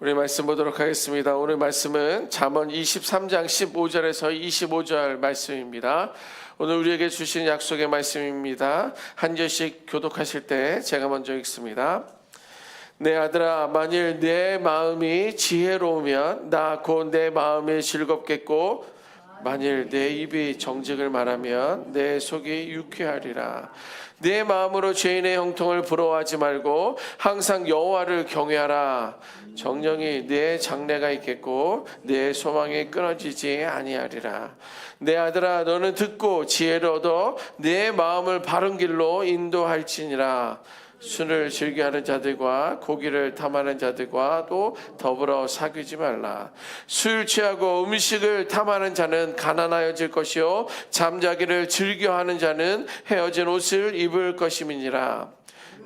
우리 말씀 보도록 하겠습니다. 오늘 말씀은 잠언 23장 15절에서 25절 말씀입니다. 오늘 우리에게 주신 약속의 말씀입니다. 한 절씩 교독하실 때 제가 먼저 읽습니다. 내 아들아, 만일 내 마음이 지혜로우면 나 곧 내 마음이 즐겁겠고, 만일 내 입이 정직을 말하면 내 속이 유쾌하리라. 내 마음으로 죄인의 형통을 부러워하지 말고 항상 여호와를 경외하라. 정령이 내 장래가 있겠고 내 소망이 끊어지지 아니하리라. 내 아들아, 너는 듣고 지혜를 얻어 내 마음을 바른 길로 인도할지니라. 술을 즐겨하는 자들과 고기를 탐하는 자들과도 더불어 사귀지 말라. 술 취하고 음식을 탐하는 자는 가난하여질 것이요 잠자기를 즐겨하는 자는 헤어진 옷을 입을 것임이니라.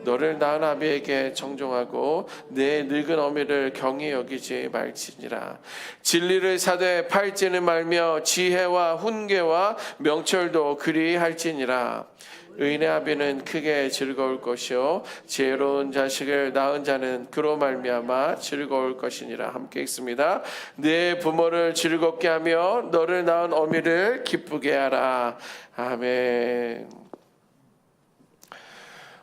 너를 낳은 아비에게 정종하고 내 늙은 어미를 경히 여기지 말지니라. 진리를 사되 팔지는 말며 지혜와 훈계와 명철도 그리 할지니라. 의인의 아비는 크게 즐거울 것이요 지혜로운 자식을 낳은 자는 그로 말미암아 즐거울 것이니라. 함께 읽습니다. 내 부모를 즐겁게 하며 너를 낳은 어미를 기쁘게 하라. 아멘.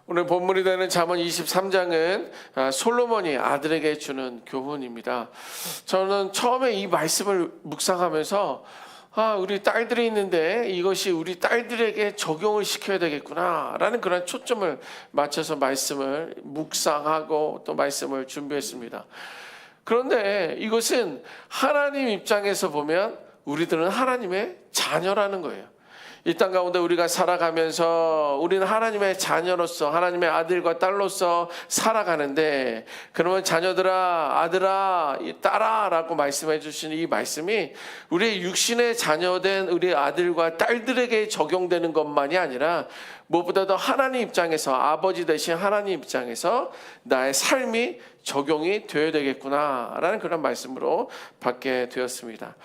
오늘 본문이 되는 잠언 23장은 솔로몬이 아들에게 주는 교훈입니다. 저는 처음에 이 말씀을 묵상하면서 우리 딸들이 있는데 이것이 우리 딸들에게 적용을 시켜야 되겠구나 라는 그런 초점을 맞춰서 말씀을 묵상하고 또 말씀을 준비했습니다. 그런데 이것은 하나님 입장에서 보면 우리들은 하나님의 자녀라는 거예요. 이 땅 가운데 우리가 살아가면서 우리는 하나님의 자녀로서 하나님의 아들과 딸로서 살아가는데, 그러면 자녀들아, 아들아, 딸아 라고 말씀해 주시는 이 말씀이 우리의 육신의 자녀된 우리 아들과 딸들에게 적용되는 것만이 아니라 무엇보다도 하나님 입장에서, 아버지 되신 하나님 입장에서 나의 삶이 적용이 되어야 되겠구나 라는 그런 말씀으로 받게 되었습니다.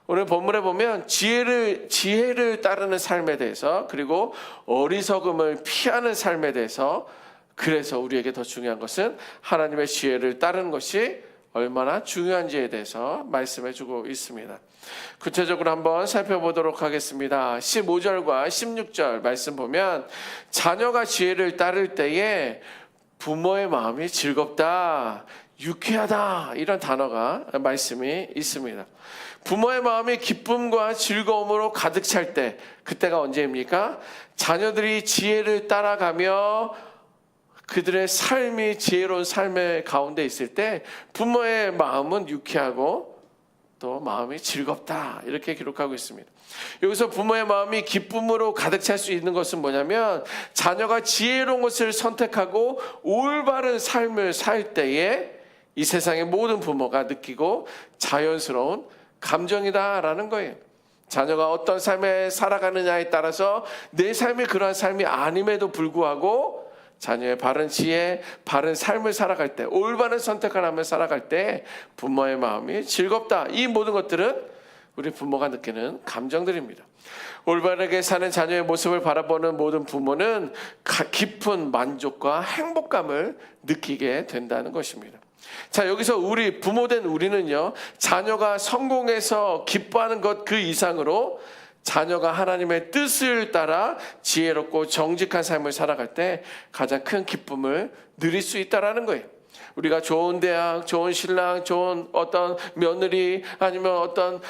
오늘 본문에 보면 지혜를 따르는 삶에 대해서, 그리고 어리석음을 피하는 삶에 대해서, 그래서 우리에게 더 중요한 것은 하나님의 지혜를 따르는 것이 얼마나 중요한지에 대해서 말씀해 주고 있습니다. 구체적으로 한번 살펴보도록 하겠습니다. 15절과 16절 말씀 보면 자녀가 지혜를 따를 때에 부모의 마음이 즐겁다, 유쾌하다, 이런 단어가 말씀이 있습니다. 부모의 마음이 기쁨과 즐거움으로 가득 찰 때, 그때가 언제입니까? 자녀들이 지혜를 따라가며 그들의 삶이 지혜로운 삶의 가운데 있을 때 부모의 마음은 유쾌하고 또 마음이 즐겁다, 이렇게 기록하고 있습니다. 여기서 부모의 마음이 기쁨으로 가득 찰 수 있는 것은 뭐냐면, 자녀가 지혜로운 것을 선택하고 올바른 삶을 살 때에 이 세상의 모든 부모가 느끼고 자연스러운 감정이다라는 거예요. 자녀가 어떤 삶에 살아가느냐에 따라서 내 삶이 그러한 삶이 아님에도 불구하고 자녀의 바른 지혜, 바른 삶을 살아갈 때, 올바른 선택을 하며 살아갈 때 부모의 마음이 즐겁다. 이 모든 것들은 우리 부모가 느끼는 감정들입니다. 올바르게 사는 자녀의 모습을 바라보는 모든 부모는 깊은 만족과 행복감을 느끼게 된다는 것입니다. 자, 여기서 우리 부모된 우리는요, 자녀가 성공해서 기뻐하는 것 그 이상으로 자녀가 하나님의 뜻을 따라 지혜롭고 정직한 삶을 살아갈 때 가장 큰 기쁨을 누릴 수 있다라는 거예요. 우리가 좋은 대학, 좋은 신랑, 좋은 어떤 며느리, 아니면 어떤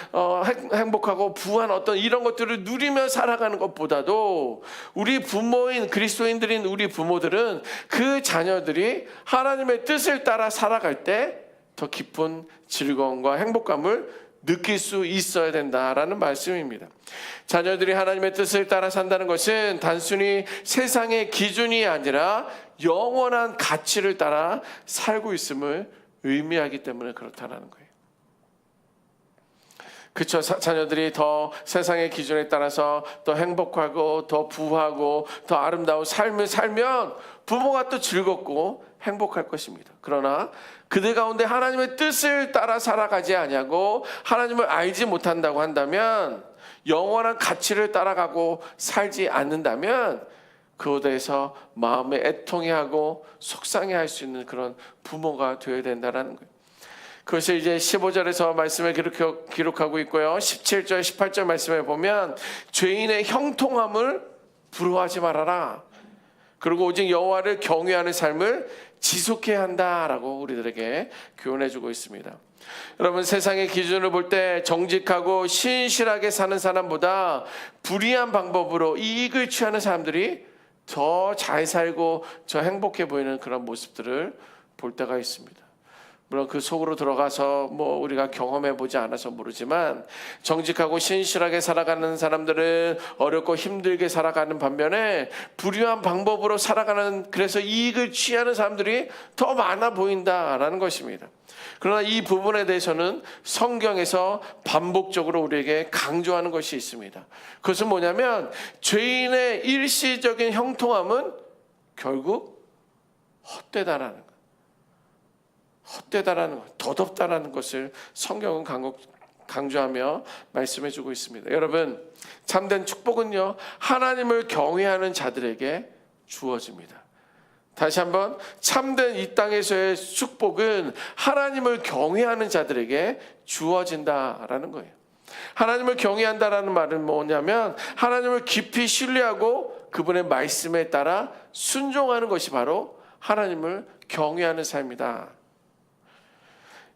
행복하고 부한 어떤 이런 것들을 누리며 살아가는 것보다도 우리 부모인 그리스도인들인 우리 부모들은 그 자녀들이 하나님의 뜻을 따라 살아갈 때 더 깊은 즐거움과 행복감을 느낄 수 있어야 된다라는 말씀입니다. 자녀들이 하나님의 뜻을 따라 산다는 것은 단순히 세상의 기준이 아니라 영원한 가치를 따라 살고 있음을 의미하기 때문에 그렇다는 거예요. 그렇죠. 자녀들이 더 세상의 기준에 따라서 더 행복하고 더 부하고 더 아름다운 삶을 살면 부모가 또 즐겁고 행복할 것입니다. 그러나 그들 가운데 하나님의 뜻을 따라 살아가지 아니하고 하나님을 알지 못한다고 한다면, 영원한 가치를 따라가고 살지 않는다면 그곳에서 마음에 애통해하고 속상해할 수 있는 그런 부모가 되어야 된다는 거예요. 그것을 이제 15절에서 말씀을 기록하고 있고요. 17절, 18절 말씀에 보면 죄인의 형통함을 부러워하지 말아라. 그리고 오직 여호와를 경외하는 삶을 지속해야 한다라고 우리들에게 교훈해주고 있습니다. 여러분, 세상의 기준을 볼 때 정직하고 신실하게 사는 사람보다 불의한 방법으로 이익을 취하는 사람들이 더 잘 살고 더 행복해 보이는 그런 모습들을 볼 때가 있습니다. 물론 그 속으로 들어가서 우리가 경험해 보지 않아서 모르지만 정직하고 신실하게 살아가는 사람들은 어렵고 힘들게 살아가는 반면에 불의한 방법으로 살아가는, 그래서 이익을 취하는 사람들이 더 많아 보인다라는 것입니다. 그러나 이 부분에 대해서는 성경에서 반복적으로 우리에게 강조하는 것이 있습니다. 그것은 뭐냐면 죄인의 일시적인 형통함은 결국 헛되다라는 것. 헛되다라는 것, 덧없다라는 것을 성경은 강조하며 말씀해주고 있습니다. 여러분, 참된 축복은요, 하나님을 경외하는 자들에게 주어집니다. 다시 한번, 참된 이 땅에서의 축복은 하나님을 경외하는 자들에게 주어진다라는 거예요. 하나님을 경외한다라는 말은 뭐냐면 하나님을 깊이 신뢰하고 그분의 말씀에 따라 순종하는 것이 바로 하나님을 경외하는 삶이다.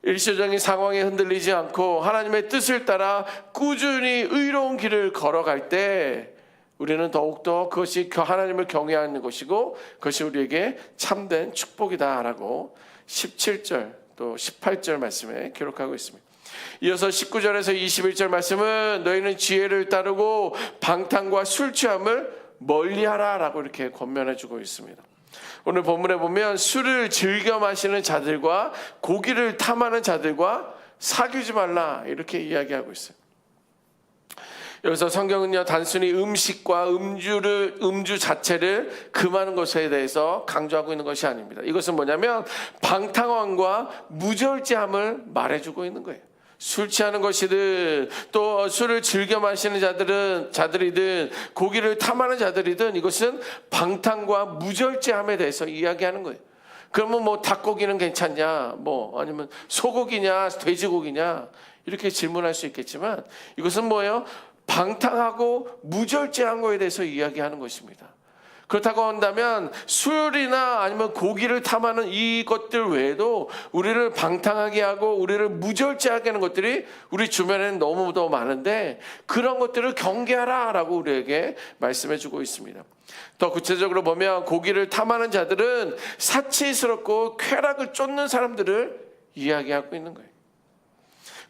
일시적인 상황에 흔들리지 않고 하나님의 뜻을 따라 꾸준히 의로운 길을 걸어갈 때 우리는 더욱더 그것이 하나님을 경외하는 것이고 그것이 우리에게 참된 축복이다라고 17절 또 18절 말씀에 기록하고 있습니다. 이어서 19절에서 21절 말씀은 너희는 지혜를 따르고 방탕과 술 취함을 멀리하라라고 이렇게 권면해주고 있습니다. 오늘 본문에 보면 술을 즐겨 마시는 자들과 고기를 탐하는 자들과 사귀지 말라 이렇게 이야기하고 있어요. 여기서 성경은요, 단순히 음식과 음주 자체를 금하는 것에 대해서 강조하고 있는 것이 아닙니다. 이것은 뭐냐면 방탕함과 무절제함을 말해주고 있는 거예요. 술 취하는 것이든 또 술을 즐겨 마시는 자들이든 고기를 탐하는 자들이든 이것은 방탕과 무절제함에 대해서 이야기하는 거예요. 그러면 닭고기는 괜찮냐, 아니면 소고기냐, 돼지고기냐 이렇게 질문할 수 있겠지만 이것은 뭐예요? 방탕하고 무절제한 거에 대해서 이야기하는 것입니다. 그렇다고 한다면 술이나 아니면 고기를 탐하는 이것들 외에도 우리를 방탕하게 하고 우리를 무절제하게 하는 것들이 우리 주변에는 너무도 많은데 그런 것들을 경계하라 라고 우리에게 말씀해 주고 있습니다. 더 구체적으로 보면 고기를 탐하는 자들은 사치스럽고 쾌락을 쫓는 사람들을 이야기하고 있는 거예요.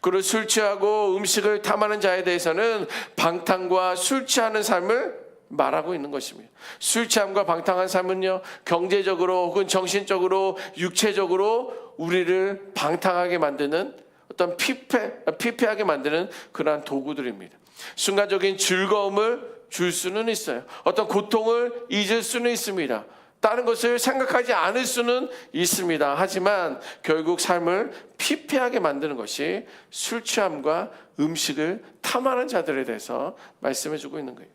그리고 술 취하고 음식을 탐하는 자에 대해서는 방탕과 술 취하는 삶을 말하고 있는 것입니다. 술 취함과 방탕한 삶은요, 경제적으로 혹은 정신적으로 육체적으로 우리를 방탕하게 만드는 어떤 피폐하게 만드는 그러한 도구들입니다. 순간적인 즐거움을 줄 수는 있어요. 어떤 고통을 잊을 수는 있습니다. 다른 것을 생각하지 않을 수는 있습니다. 하지만 결국 삶을 피폐하게 만드는 것이 술 취함과 음식을 탐하는 자들에 대해서 말씀해주고 있는 거예요.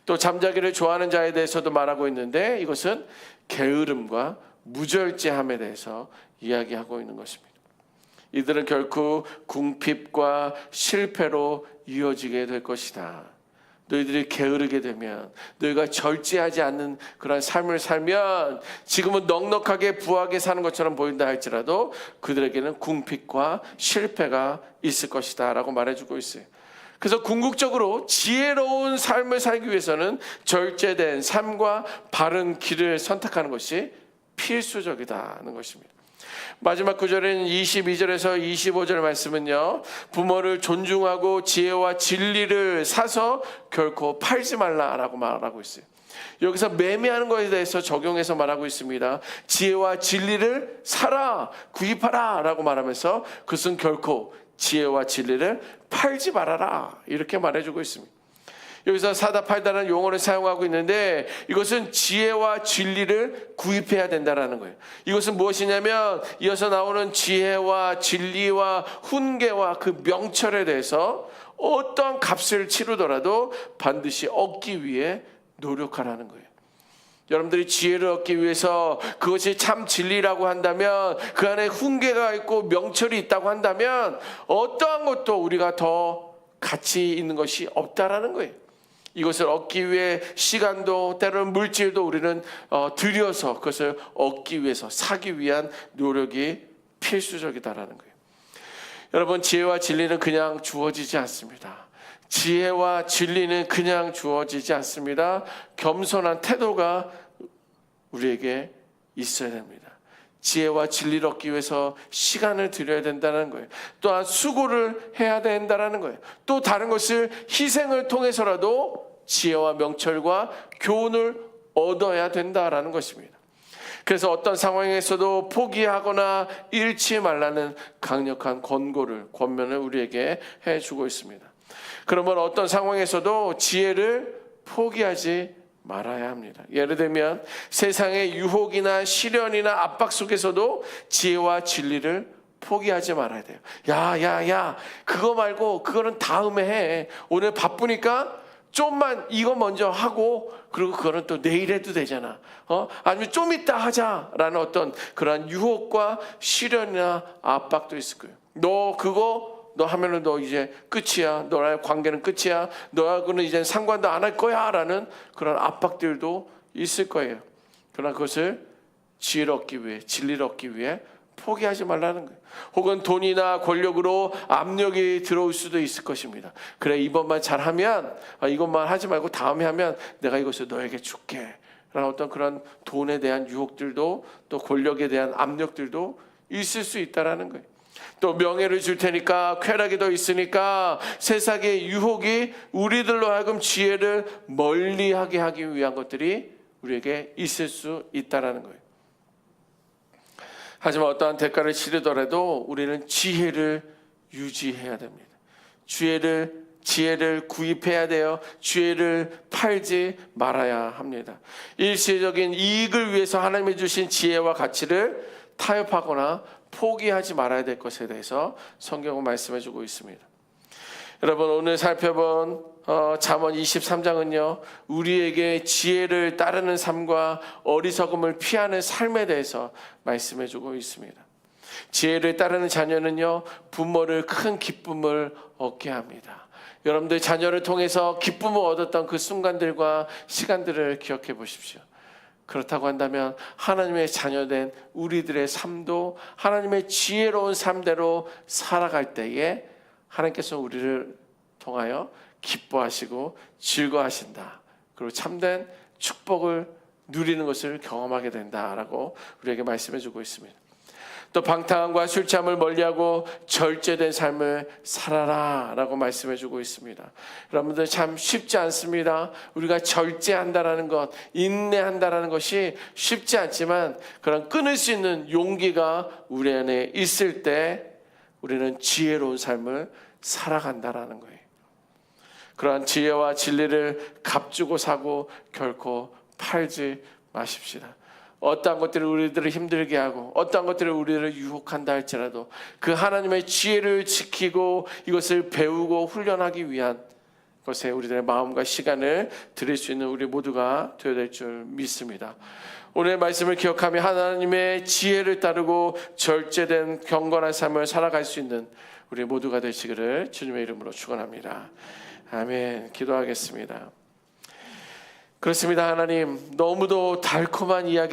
또 잠자기를 좋아하는 자에 대해서도 말하고 있는데 이것은 게으름과 무절제함에 대해서 이야기하고 있는 것입니다. 이들은 결코 궁핍과 실패로 이어지게 될 것이다. 너희들이 게으르게 되면, 너희가 절제하지 않는 그런 삶을 살면 지금은 넉넉하게 부하게 사는 것처럼 보인다 할지라도 그들에게는 궁핍과 실패가 있을 것이다 라고 말해주고 있어요. 그래서 궁극적으로 지혜로운 삶을 살기 위해서는 절제된 삶과 바른 길을 선택하는 것이 필수적이다는 것입니다. 마지막 구절인 22절에서 25절 말씀은요, 부모를 존중하고 지혜와 진리를 사서 결코 팔지 말라라고 말하고 있어요. 여기서 매매하는 것에 대해서 적용해서 말하고 있습니다. 지혜와 진리를 사라, 구입하라 라고 말하면서 그것은 결코 지혜와 진리를 팔지 말아라 이렇게 말해주고 있습니다. 여기서 사다 팔다라는 용어를 사용하고 있는데 이것은 지혜와 진리를 구입해야 된다라는 거예요. 이것은 무엇이냐면 이어서 나오는 지혜와 진리와 훈계와 그 명철에 대해서 어떤 값을 치르더라도 반드시 얻기 위해 노력하라는 거예요. 여러분들이 지혜를 얻기 위해서 그것이 참 진리라고 한다면, 그 안에 훈계가 있고 명철이 있다고 한다면 어떠한 것도 우리가 더 가치 있는 것이 없다라는 거예요. 이것을 얻기 위해 시간도 때로는 물질도 우리는 들여서 그것을 얻기 위해서 사기 위한 노력이 필수적이다라는 거예요. 여러분, 지혜와 진리는 그냥 주어지지 않습니다. 지혜와 진리는 그냥 주어지지 않습니다. 겸손한 태도가 우리에게 있어야 됩니다. 지혜와 진리를 얻기 위해서 시간을 들여야 된다는 거예요. 또한 수고를 해야 된다는 거예요. 또 다른 것을 희생을 통해서라도 지혜와 명철과 교훈을 얻어야 된다라는 것입니다. 그래서 어떤 상황에서도 포기하거나 잃지 말라는 강력한 권면을 우리에게 해주고 있습니다. 그러면 어떤 상황에서도 지혜를 포기하지 말아야 합니다. 예를 들면 세상의 유혹이나 시련이나 압박 속에서도 지혜와 진리를 포기하지 말아야 돼요. 야, 그거 말고 그거는 다음에 해. 오늘 바쁘니까 좀만 이거 먼저 하고, 그리고 그거는 또 내일 해도 되잖아. 아니면 좀 이따 하자라는 어떤 그러한 유혹과 시련이나 압박도 있을 거예요. 너 하면은 너 이제 끝이야. 너와의 관계는 끝이야. 너하고는 이제 상관도 안 할 거야. 라는 그런 압박들도 있을 거예요. 그러나 그것을 지혜를 얻기 위해, 진리를 얻기 위해 포기하지 말라는 거예요. 혹은 돈이나 권력으로 압력이 들어올 수도 있을 것입니다. 그래, 이번만 잘하면, 이것만 하지 말고 다음에 하면 내가 이것을 너에게 줄게. 라는 어떤 그런 돈에 대한 유혹들도, 또 권력에 대한 압력들도 있을 수 있다라는 거예요. 또 명예를 줄 테니까, 쾌락이 더 있으니까 세상의 유혹이 우리들로 하여금 지혜를 멀리하게 하기 위한 것들이 우리에게 있을 수 있다라는 거예요. 하지만 어떠한 대가를 치르더라도 우리는 지혜를 유지해야 됩니다. 지혜를 구입해야 돼요. 지혜를 팔지 말아야 합니다. 일시적인 이익을 위해서 하나님이 주신 지혜와 가치를 타협하거나 포기하지 말아야 될 것에 대해서 성경은 말씀해 주고 있습니다. 여러분, 오늘 살펴본 잠언 23장은요 우리에게 지혜를 따르는 삶과 어리석음을 피하는 삶에 대해서 말씀해 주고 있습니다. 지혜를 따르는 자녀는요 부모를 큰 기쁨을 얻게 합니다. 여러분들 자녀를 통해서 기쁨을 얻었던 그 순간들과 시간들을 기억해 보십시오. 그렇다고 한다면 하나님의 자녀된 우리들의 삶도 하나님의 지혜로운 삶대로 살아갈 때에 하나님께서 우리를 통하여 기뻐하시고 즐거워하신다. 그리고 참된 축복을 누리는 것을 경험하게 된다라고 우리에게 말씀해 주고 있습니다. 또 방탕함과 술취함을 멀리하고 절제된 삶을 살아라 라고 말씀해 주고 있습니다. 여러분들 참 쉽지 않습니다. 우리가 절제한다라는 것, 인내한다라는 것이 쉽지 않지만 그런 끊을 수 있는 용기가 우리 안에 있을 때 우리는 지혜로운 삶을 살아간다라는 거예요. 그러한 지혜와 진리를 값주고 사고 결코 팔지 마십시다. 어떠한 것들이 우리들을 힘들게 하고 어떠한 것들이 우리를 유혹한다 할지라도 그 하나님의 지혜를 지키고 이것을 배우고 훈련하기 위한 것에 우리들의 마음과 시간을 드릴 수 있는 우리 모두가 되어야 될 줄 믿습니다. 오늘 말씀을 기억하며 하나님의 지혜를 따르고 절제된 경건한 삶을 살아갈 수 있는 우리 모두가 되시기를 주님의 이름으로 축원합니다. 아멘. 기도하겠습니다. 그렇습니다. 하나님, 너무도 달콤한 이야기